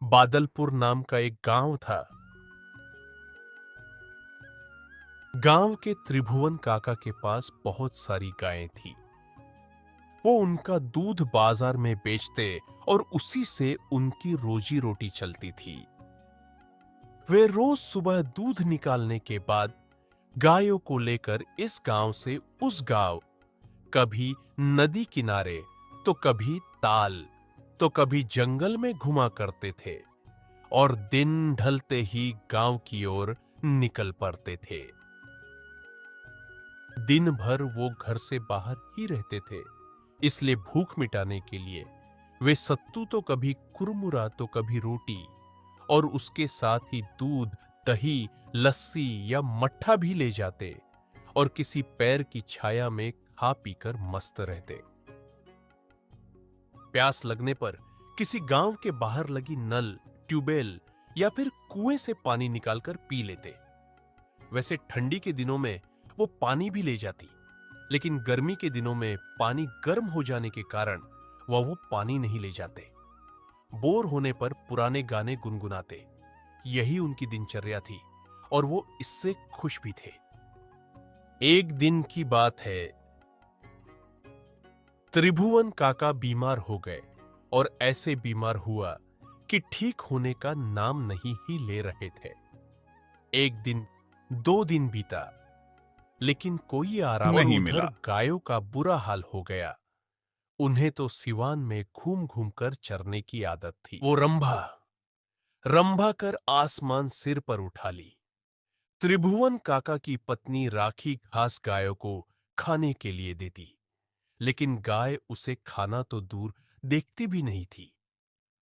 बादलपुर नाम का एक गांव था। गांव के त्रिभुवन काका के पास बहुत सारी गायें थी। वो उनका दूध बाजार में बेचते और उसी से उनकी रोजी रोटी चलती थी। वे रोज सुबह दूध निकालने के बाद गायों को लेकर इस गांव से उस गांव, कभी नदी किनारे तो कभी ताल तो कभी जंगल में घुमा करते थे और दिन ढलते ही गांव की ओर निकल पड़ते थे। दिन भर वो घर से बाहर ही रहते थे, इसलिए भूख मिटाने के लिए वे सत्तू तो कभी कुरमुरा तो कभी रोटी और उसके साथ ही दूध, दही, लस्सी या मट्ठा भी ले जाते और किसी पेड़ की छाया में खा पीकर मस्त रहते। प्यास लगने पर किसी गांव के बाहर लगी नल, ट्यूबवेल या फिर कुएं से पानी निकालकर पी लेते। वैसे ठंडी के दिनों में वो पानी भी ले जाती, लेकिन गर्मी के दिनों में पानी गर्म हो जाने के कारण वो पानी नहीं ले जाते। बोर होने पर पुराने गाने गुनगुनाते। यही उनकी दिनचर्या थी और वो इससे खुश भी थे। एक दिन की बात है, त्रिभुवन काका बीमार हो गए और ऐसे बीमार हुआ कि ठीक होने का नाम नहीं ही ले रहे थे। एक दिन, 2 दिन बीता, लेकिन कोई आराम नहीं मिला। गायों का बुरा हाल हो गया। उन्हें तो सिवान में घूम घूम कर चरने की आदत थी। वो रंभा रंभा कर आसमान सिर पर उठा ली। त्रिभुवन काका की पत्नी राखी घास गायों को खाने के लिए देती, लेकिन गाय उसे खाना तो दूर देखती भी नहीं थी,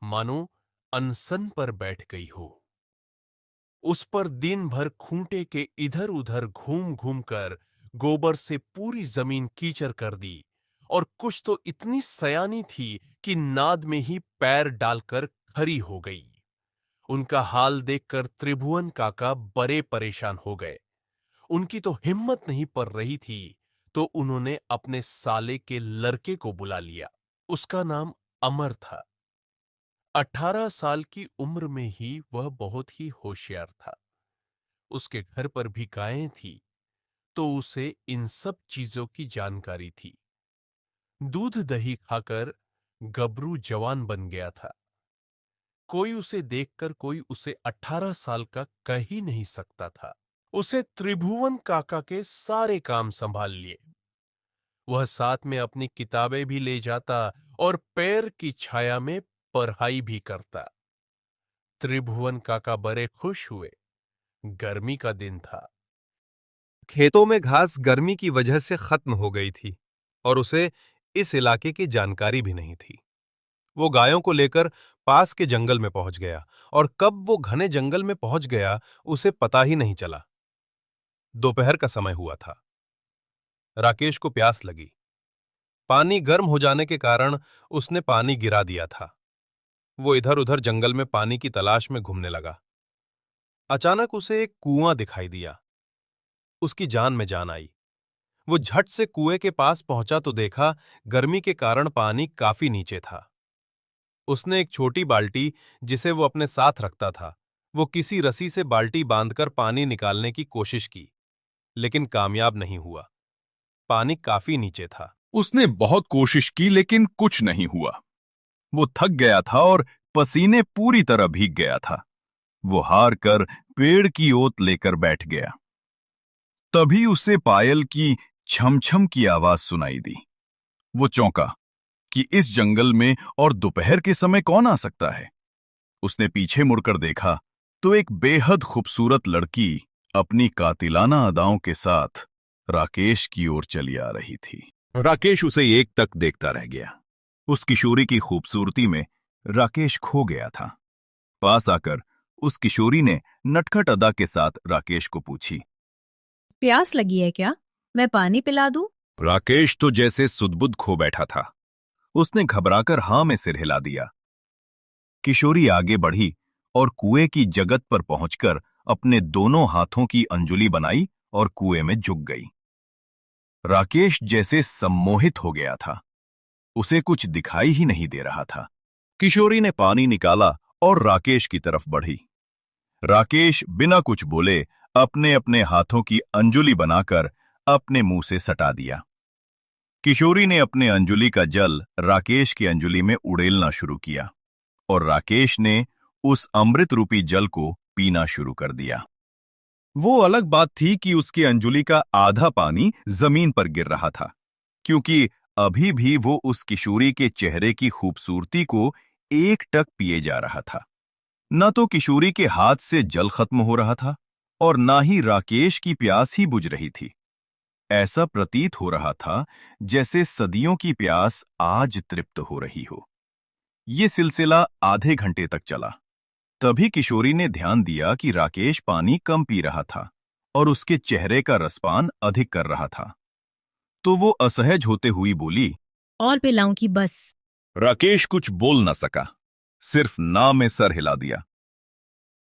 मानो अनशन पर बैठ गई हो। उस पर दिन भर खूंटे के इधर उधर घूम घूम कर गोबर से पूरी जमीन कीचड़ कर दी और कुछ तो इतनी सयानी थी कि नाद में ही पैर डालकर खड़ी हो गई। उनका हाल देखकर त्रिभुवन काका बड़े परेशान हो गए। उनकी तो हिम्मत नहीं पड़ रही थी, तो उन्होंने अपने साले के लड़के को बुला लिया। उसका नाम अमर था। 18 साल की उम्र में ही वह बहुत ही होशियार था। उसके घर पर भी गायें थी, तो उसे इन सब चीजों की जानकारी थी। दूध दही खाकर गबरू जवान बन गया था। कोई उसे देखकर कोई उसे 18 साल का कह ही नहीं सकता था। उसे त्रिभुवन काका के सारे काम संभाल लिए। वह साथ में अपनी किताबें भी ले जाता और पैर की छाया में पढ़ाई भी करता। त्रिभुवन काका बड़े खुश हुए। गर्मी का दिन था। खेतों में घास गर्मी की वजह से खत्म हो गई थी और उसे इस इलाके की जानकारी भी नहीं थी। वो गायों को लेकर पास के जंगल में पहुंच गया और कब वो घने जंगल में पहुंच गया उसे पता ही नहीं चला। दोपहर का समय हुआ था। राकेश को प्यास लगी। पानी गर्म हो जाने के कारण उसने पानी गिरा दिया था। वो इधर उधर जंगल में पानी की तलाश में घूमने लगा। अचानक उसे एक कुआं दिखाई दिया। उसकी जान में जान आई। वो झट से कुएं के पास पहुंचा तो देखा गर्मी के कारण पानी काफी नीचे था। उसने एक छोटी बाल्टी, जिसे वो अपने साथ रखता था, वो किसी रस्सी से बाल्टी बांधकर पानी निकालने की कोशिश की, लेकिन कामयाब नहीं हुआ। पानी काफी नीचे था। उसने बहुत कोशिश की लेकिन कुछ नहीं हुआ। वो थक गया था और पसीने पूरी तरह भीग गया था। वो हार कर पेड़ की ओट लेकर बैठ गया। तभी उसे पायल की छम छम की आवाज सुनाई दी। वो चौंका कि इस जंगल में और दोपहर के समय कौन आ सकता है। उसने पीछे मुड़कर देखा तो एक बेहद खूबसूरत लड़की अपनी कातिलाना अदाओं के साथ राकेश की ओर चली आ रही थी। राकेश उसे एक तक देखता रह गया। उस किशोरी की खूबसूरती में राकेश खो गया था। पास आकर उस किशोरी ने नटखट अदा के साथ राकेश को पूछी, प्यास लगी है क्या? मैं पानी पिला दूं? राकेश तो जैसे सुध-बुध खो बैठा था। उसने घबराकर हां में सिर हिला दिया। किशोरी आगे बढ़ी और कुएं की जगत पर पहुंचकर अपने दोनों हाथों की अंजुली बनाई और कुएं में झुक गई। राकेश जैसे सम्मोहित हो गया था। उसे कुछ दिखाई ही नहीं दे रहा था। किशोरी ने पानी निकाला और राकेश की तरफ बढ़ी। राकेश बिना कुछ बोले अपने अपने हाथों की अंजुली बनाकर अपने मुंह से सटा दिया। किशोरी ने अपने अंजुली का जल राकेश की अंजुली में उड़ेलना शुरू किया और राकेश ने उस अमृत रूपी जल को पीना शुरू कर दिया। वो अलग बात थी कि उसकी अंजुली का आधा पानी जमीन पर गिर रहा था, क्योंकि अभी भी वो उस किशोरी के चेहरे की खूबसूरती को एक टक पिए जा रहा था। न तो किशोरी के हाथ से जल खत्म हो रहा था और ना ही राकेश की प्यास ही बुझ रही थी। ऐसा प्रतीत हो रहा था जैसे सदियों की प्यास आज तृप्त हो रही हो। ये सिलसिला आधे घंटे तक चला। तभी किशोरी ने ध्यान दिया कि राकेश पानी कम पी रहा था और उसके चेहरे का रसपान अधिक कर रहा था। तो वो असहज होते हुई बोली, और पिलाऊं कि बस? राकेश कुछ बोल न सका, सिर्फ ना में सर हिला दिया।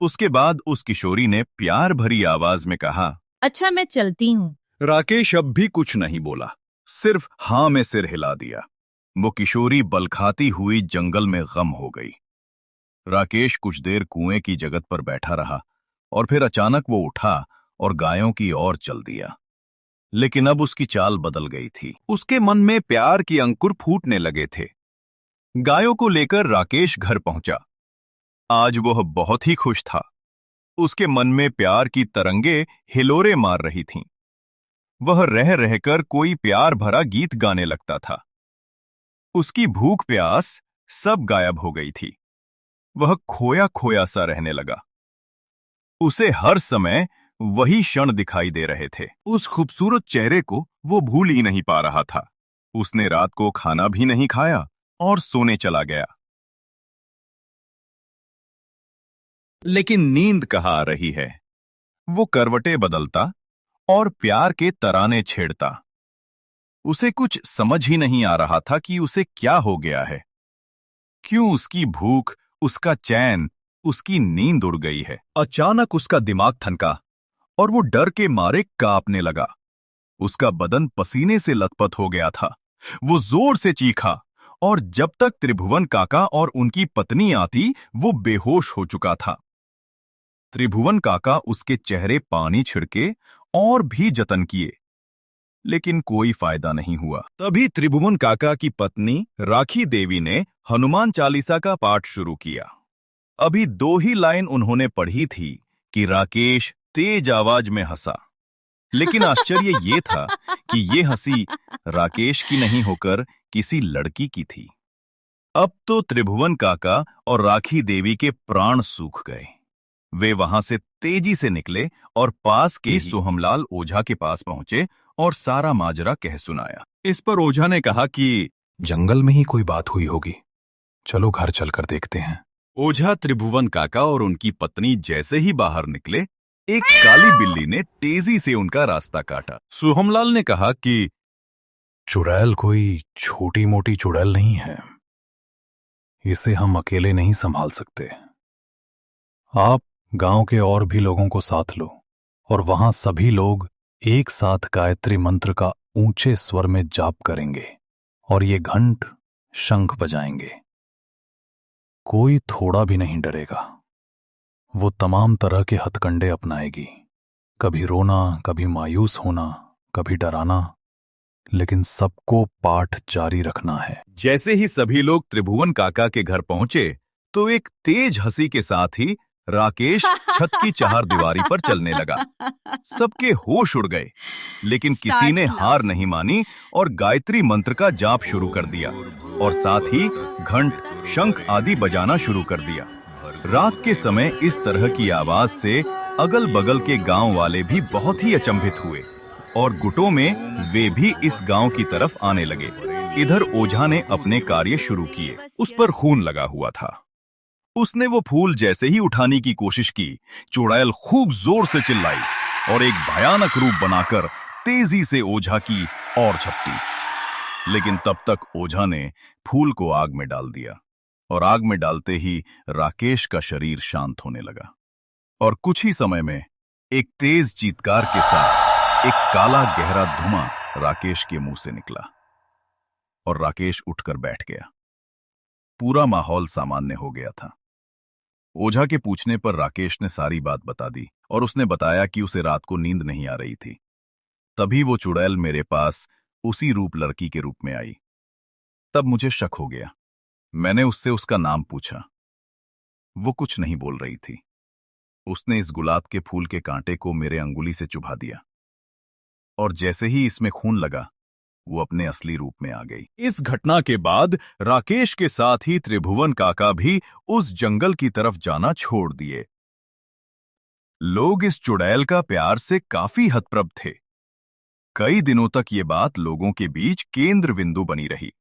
उसके बाद उस किशोरी ने प्यार भरी आवाज में कहा, अच्छा मैं चलती हूँ। राकेश अब भी कुछ नहीं बोला, सिर्फ हां में सिर हिला दिया। वो किशोरी बल खाती हुई जंगल में गम हो गई। राकेश कुछ देर कुएं की जगत पर बैठा रहा और फिर अचानक वो उठा और गायों की ओर चल दिया। लेकिन अब उसकी चाल बदल गई थी। उसके मन में प्यार की अंकुर फूटने लगे थे। गायों को लेकर राकेश घर पहुंचा। आज वह बहुत ही खुश था। उसके मन में प्यार की तरंगे हिलोरे मार रही थीं। वह रह रहकर कोई प्यार भरा गीत गाने लगता था। उसकी भूख प्यास सब गायब हो गई थी। वह खोया खोया सा रहने लगा। उसे हर समय वही क्षण दिखाई दे रहे थे। उस खूबसूरत चेहरे को वो भूल ही नहीं पा रहा था। उसने रात को खाना भी नहीं खाया और सोने चला गया। लेकिन नींद कहाँ आ रही है? वो करवटें बदलता और प्यार के तराने छेड़ता। उसे कुछ समझ ही नहीं आ रहा था कि उसे क्या हो गया है। क्यों उसकी भूख, उसका चैन, उसकी नींद उड़ गई है। अचानक उसका दिमाग ठनका और वो डर के मारे कांपने लगा। उसका बदन पसीने से लथपथ हो गया था। वो जोर से चीखा और जब तक त्रिभुवन काका और उनकी पत्नी आती, वो बेहोश हो चुका था। त्रिभुवन काका उसके चेहरे पानी छिड़के और भी जतन किए, लेकिन कोई फायदा नहीं हुआ। तभी त्रिभुवन काका की पत्नी राखी देवी ने हनुमान चालीसा का पाठ शुरू किया। अभी 2 ही लाइन उन्होंने पढ़ी थी कि राकेश तेज आवाज में हंसा। लेकिन आश्चर्य ये था कि ये हंसी राकेश की नहीं होकर किसी लड़की की थी। अब तो त्रिभुवन काका और राखी देवी के प्राण सूख गए। वे वहां से तेजी से निकले और पास के सोहमलाल ओझा के पास पहुंचे और सारा माजरा कह सुनाया। इस पर ओझा ने कहा कि जंगल में ही कोई बात हुई होगी, चलो घर चलकर देखते हैं। ओझा त्रिभुवन काका और उनकी पत्नी जैसे ही बाहर निकले, एक काली बिल्ली ने तेजी से उनका रास्ता काटा। सोहमलाल ने कहा कि चुड़ैल कोई छोटी मोटी चुड़ैल नहीं है, इसे हम अकेले नहीं संभाल सकते। आप गांव के और भी लोगों को साथ लो और वहां सभी लोग एक साथ गायत्री मंत्र का ऊंचे स्वर में जाप करेंगे और ये घंट शंख बजाएंगे। कोई थोड़ा भी नहीं डरेगा। वो तमाम तरह के हथकंडे अपनाएगी, कभी रोना, कभी मायूस होना, कभी डराना, लेकिन सबको पाठ जारी रखना है। जैसे ही सभी लोग त्रिभुवन काका के घर पहुंचे तो एक तेज हंसी के साथ ही राकेश छत की चारदीवारी पर चलने लगा। सबके होश उड़ गए, लेकिन किसी ने हार नहीं मानी और गायत्री मंत्र का जाप शुरू कर दिया और साथ ही घंट, शंख आदि बजाना शुरू कर दिया। रात के समय इस तरह की आवाज से अगल बगल के गांव वाले भी बहुत ही अचंभित हुए और गुटों में वे भी इस गांव की तरफ आने लगे। इधर ओझा ने अपने कार्य शुरू किए। उस पर खून लगा हुआ था। उसने वो फूल जैसे ही उठाने की कोशिश की, चुड़ैल खूब जोर से चिल्लाई और एक भयानक रूप बनाकर तेजी से ओझा की ओर झपटी। लेकिन तब तक ओझा ने फूल को आग में डाल दिया और आग में डालते ही राकेश का शरीर शांत होने लगा और कुछ ही समय में एक तेज चीत्कार के साथ एक काला गहरा धुआं राकेश के मुंह से निकला और राकेश उठकर बैठ गया। पूरा माहौल सामान्य हो गया था। ओझा के पूछने पर राकेश ने सारी बात बता दी और उसने बताया कि उसे रात को नींद नहीं आ रही थी। तभी वो चुड़ैल मेरे पास उसी रूप लड़की के रूप में आई। तब मुझे शक हो गया। मैंने उससे उसका नाम पूछा। वो कुछ नहीं बोल रही थी। उसने इस गुलाब के फूल के कांटे को मेरे अंगुली से चुभा दिया और जैसे ही इसमें खून लगा, वो अपने असली रूप में आ गई। इस घटना के बाद राकेश के साथ ही त्रिभुवन काका भी उस जंगल की तरफ जाना छोड़ दिए। लोग इस चुड़ैल का प्यार से काफी हतप्रभ थे। कई दिनों तक ये बात लोगों के बीच केंद्र बिंदु बनी रही।